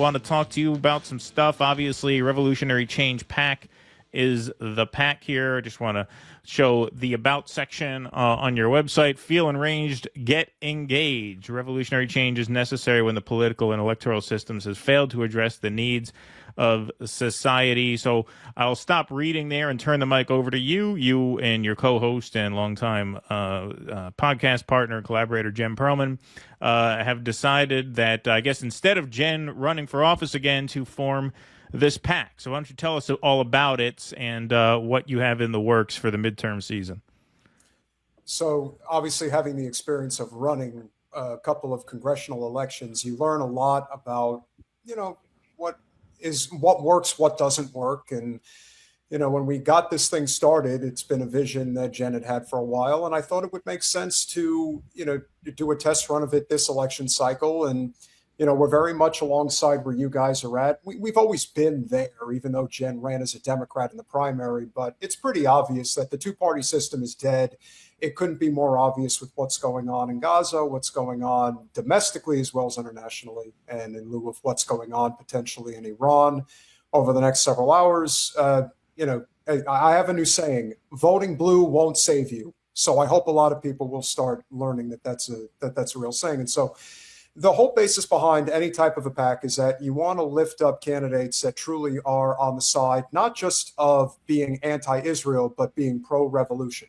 want to talk to you about some stuff. Obviously, Revolutionary Change PAC is the PAC here. I just want to show the About section on your website. Feel enraged, get engaged. Revolutionary change is necessary when the political and electoral systems has failed to address the needs of society. So I'll stop reading there and turn the mic over to you. You and your co-host and longtime podcast partner, collaborator, Jen Perlman, have decided that, I guess, instead of Jen running for office again, to form this PAC. So why don't you tell us all about it and what you have in the works for the midterm season? So obviously, having the experience of running a couple of congressional elections, you learn a lot about, what works, what doesn't work. And, when we got this thing started, it's been a vision that Jen had for a while. And I thought it would make sense to, do a test run of it this election cycle. And, we're very much alongside where you guys are at. We've always been there, even though Jen ran as a Democrat in the primary. But it's pretty obvious that the two-party system is dead. It couldn't be more obvious with what's going on in Gaza, what's going on domestically as well as internationally, and in lieu of what's going on potentially in Iran over the next several hours. I have a new saying: voting blue won't save you. So I hope a lot of people will start learning that that's a real saying. And so the whole basis behind any type of a PAC is that you want to lift up candidates that truly are on the side, not just of being anti-Israel, but being pro-revolution.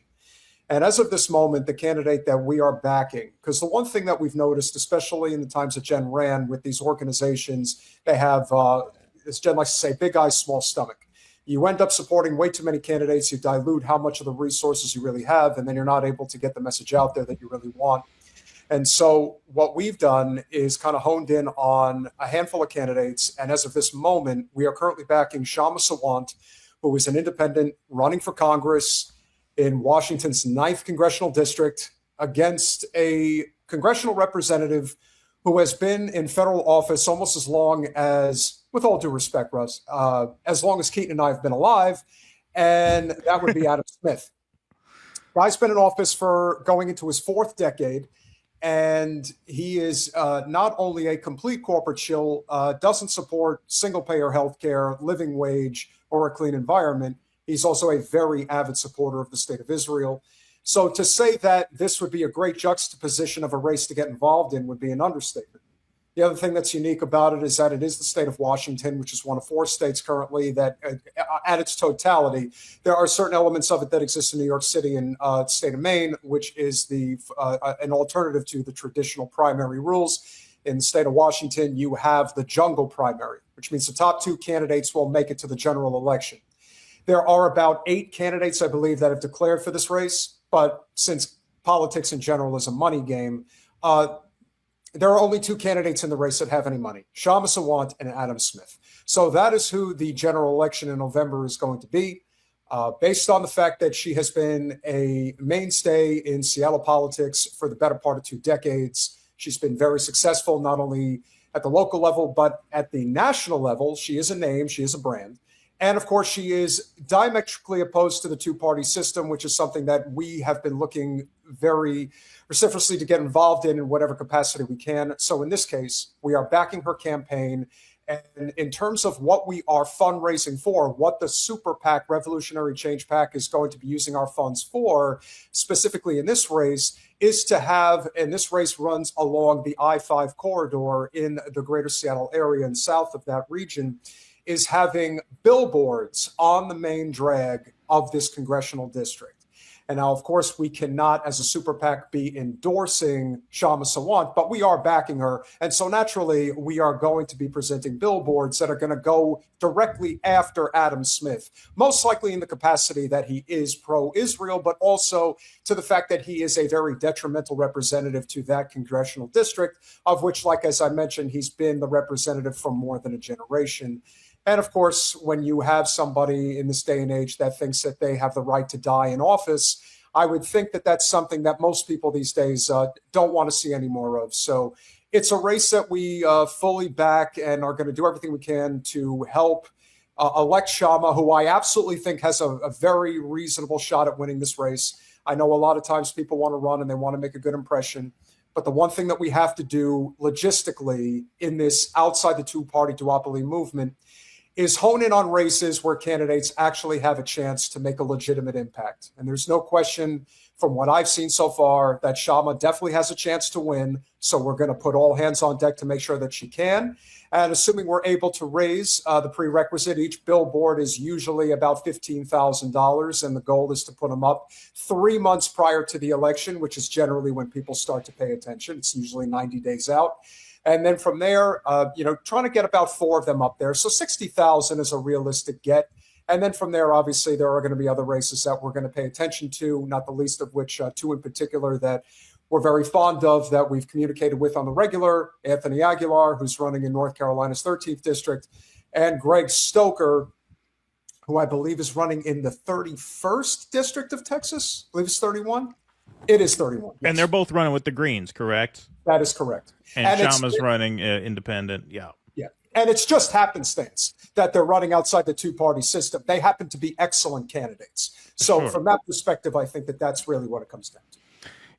And as of this moment, the candidate that we are backing, because the one thing that we've noticed, especially in the times that Jen ran with these organizations, they have, as Jen likes to say, big eyes, small stomach. You end up supporting way too many candidates. You dilute how much of the resources you really have, and then you're not able to get the message out there that you really want. And so what we've done is kind of honed in on a handful of candidates. And as of this moment, we are currently backing Kshama Sawant, who is an independent running for Congress in Washington's 9th congressional district against a congressional representative who has been in federal office almost as long as, with all due respect, Russ, as long as Keaton and I have been alive. And that would be Adam Smith. Guy's been in office for going into his 4th decade. And he is not only a complete corporate shill, doesn't support single-payer health care, living wage, or a clean environment. He's also a very avid supporter of the state of Israel. So to say that this would be a great juxtaposition of a race to get involved in would be an understatement. The other thing that's unique about it is that it is the state of Washington, which is one of 4 states currently that, at its totality, there are certain elements of it that exist in New York City and the state of Maine, which is an alternative to the traditional primary rules. In the state of Washington, you have the jungle primary, which means the top 2 candidates will make it to the general election. There are about 8 candidates, I believe, that have declared for this race. But since politics in general is a money game, there are only 2 candidates in the race that have any money: Kshama Sawant and Adam Smith. So that is who the general election in November is going to be, based on the fact that she has been a mainstay in Seattle politics for the better part of 2 decades. She's been very successful, not only at the local level, but at the national level. She is a name, she is a brand. And of course, she is diametrically opposed to the two-party system, which is something that we have been looking very vociferously to get involved in whatever capacity we can. So in this case, we are backing her campaign. And in terms of what we are fundraising for, what the Super PAC, Revolutionary Change PAC, is going to be using our funds for, specifically in this race, is to have, and this race runs along the I-5 corridor in the greater Seattle area and south of that region, is having billboards on the main drag of this congressional district. And now, of course, we cannot, as a Super PAC, be endorsing Kshama Sawant, but we are backing her. And so naturally, we are going to be presenting billboards that are going to go directly after Adam Smith, most likely in the capacity that he is pro-Israel, but also to the fact that he is a very detrimental representative to that congressional district, of which, like as I mentioned, he's been the representative for more than a generation. And of course, when you have somebody in this day and age that thinks that they have the right to die in office, I would think that that's something that most people these days don't want to see any more of. So it's a race that we fully back and are going to do everything we can to help elect Kshama, who I absolutely think has a very reasonable shot at winning this race. I know a lot of times people want to run and they want to make a good impression. But the one thing that we have to do logistically in this outside the two-party duopoly movement is hone in on races where candidates actually have a chance to make a legitimate impact. And there's no question from what I've seen so far that Kshama definitely has a chance to win. So we're going to put all hands on deck to make sure that she can. And assuming we're able to raise the prerequisite, each billboard is usually about $15,000. And the goal is to put them up 3 months prior to the election, which is generally when people start to pay attention. It's usually 90 days out. And then from there, trying to get about 4 of them up there. So 60,000 is a realistic get. And then from there, obviously, there are going to be other races that we're going to pay attention to, not the least of which 2 in particular that we're very fond of, that we've communicated with on the regular: Anthony Aguilar, who's running in North Carolina's 13th district, and Greg Stoker, who I believe is running in the 31st district of Texas. I believe it's 31. It is 31. Yes. And they're both running with the Greens, correct? That is correct. And Kshama's running independent. Yeah. Yeah. And it's just happenstance that they're running outside the two-party system. They happen to be excellent candidates. So Sure. From that perspective, I think that that's really what it comes down to.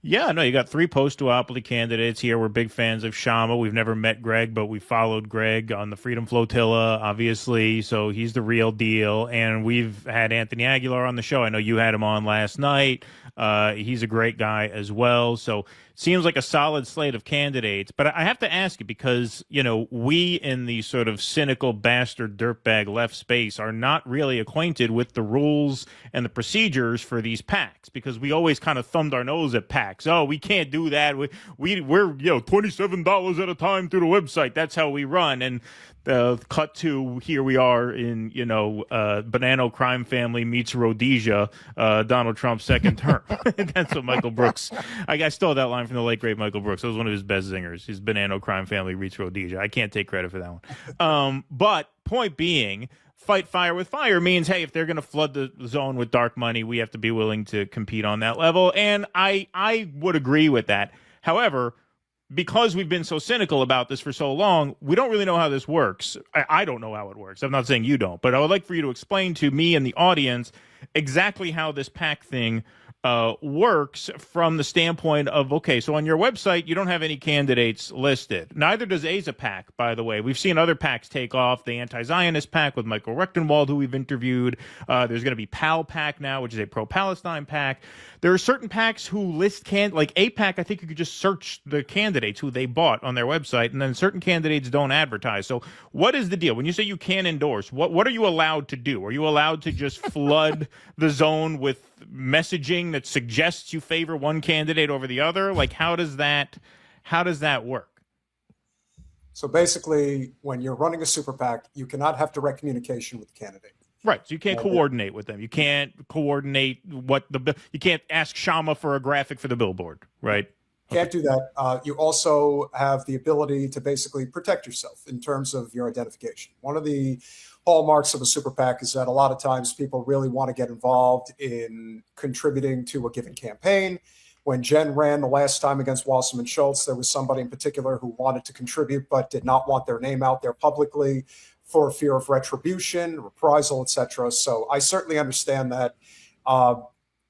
Yeah, no, you got 3 post-duopoly candidates here. We're big fans of Kshama. We've never met Greg, but we followed Greg on the Freedom Flotilla, obviously, so he's the real deal. And we've had Anthony Aguilar on the show. I know you had him on last night. He's a great guy as well. So seems like a solid slate of candidates. But I have to ask you because, we in the sort of cynical bastard dirtbag left space are not really acquainted with the rules and the procedures for these PACs because we always kind of thumbed our nose at PACs. Oh, we can't do that. We're $27 at a time through the website. That's how we run. And cut to here we are in, Banana Crime Family meets Rhodesia, Donald Trump's second term. That's what Michael Brooks, I stole that line from the late, great Michael Brooks. That was one of his best zingers. His Banana Crime Family meets Rhodesia. I can't take credit for that one. But point being, fight fire with fire means, hey, if they're going to flood the zone with dark money, we have to be willing to compete on that level. And I would agree with that. However, because we've been so cynical about this for so long, we don't really know how this works. I don't know how it works. I'm not saying you don't, but I would like for you to explain to me and the audience exactly how this PAC thing works from the standpoint of, okay, so on your website, you don't have any candidates listed. Neither does Asa PAC, by the way. We've seen other PACs take off. The anti-Zionist PAC with Michael Rechtenwald, who we've interviewed. There's going to be PAL PAC now, which is a pro-Palestine PAC. There are certain PACs who list like APAC, I think you could just search the candidates who they bought on their website, and then certain candidates don't advertise. So what is the deal? When you say you can endorse, what are you allowed to do? Are you allowed to just flood the zone with messaging that suggests you favor one candidate over the other? Like, how does that work? So basically, when you're running a super PAC, you cannot have direct communication with the candidate. Right. So you can't coordinate with them. You can't coordinate you can't ask Kshama for a graphic for the billboard, right? Can't do that. You also have the ability to basically protect yourself in terms of your identification. One of the hallmarks of a super PAC is that a lot of times people really want to get involved in contributing to a given campaign. When Jen ran the last time against Wasserman Schultz, there was somebody in particular who wanted to contribute but did not want their name out there publicly for fear of retribution, reprisal, etc. So I certainly understand that.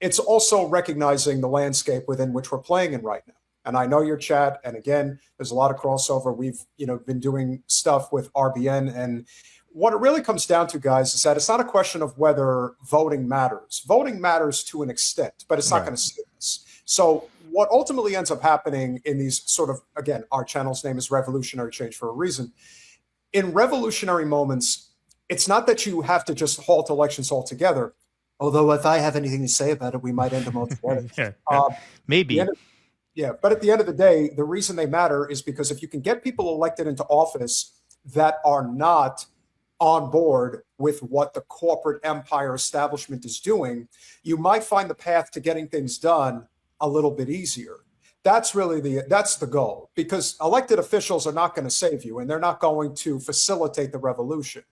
It's also recognizing the landscape within which we're playing in right now. And I know your chat, and again, there's a lot of crossover. We've been doing stuff with RBN, and what it really comes down to, guys, is that it's not a question of whether voting matters. Voting matters to an extent, but it's not going to save us. So what ultimately ends up happening in these sort of, again, our channel's name is Revolutionary Change for a reason. In revolutionary moments, it's not that you have to just halt elections altogether. Although if I have anything to say about it, we might end them altogether. Maybe. But at the end of the day, the reason they matter is because if you can get people elected into office that are not on board with what the corporate empire establishment is doing, you might find the path to getting things done a little bit easier. That's really the goal, because elected officials are not going to save you and they're not going to facilitate the revolution.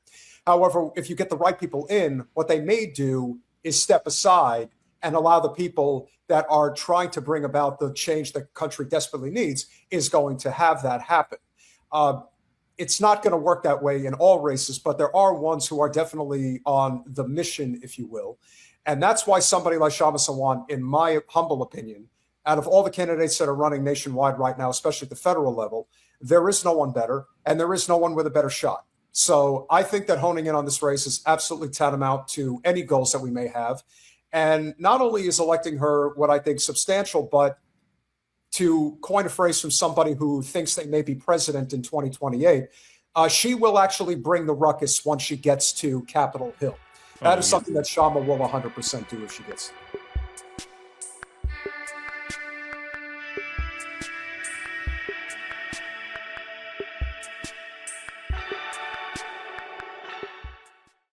However, if you get the right people in, what they may do is step aside and allow the people that are trying to bring about the change the country desperately needs is going to have that happen. It's not going to work that way in all races, but there are ones who are definitely on the mission, if you will. And that's why somebody like Kshama Sawant, in my humble opinion, out of all the candidates that are running nationwide right now, especially at the federal level, there is no one better, and there is no one with a better shot. So I think that honing in on this race is absolutely tantamount to any goals that we may have. And not only is electing her what I think substantial, but to coin a phrase from somebody who thinks they may be president in 2028, she will actually bring the ruckus once she gets to Capitol Hill. That is something that Kshama will 100% do if she gets there.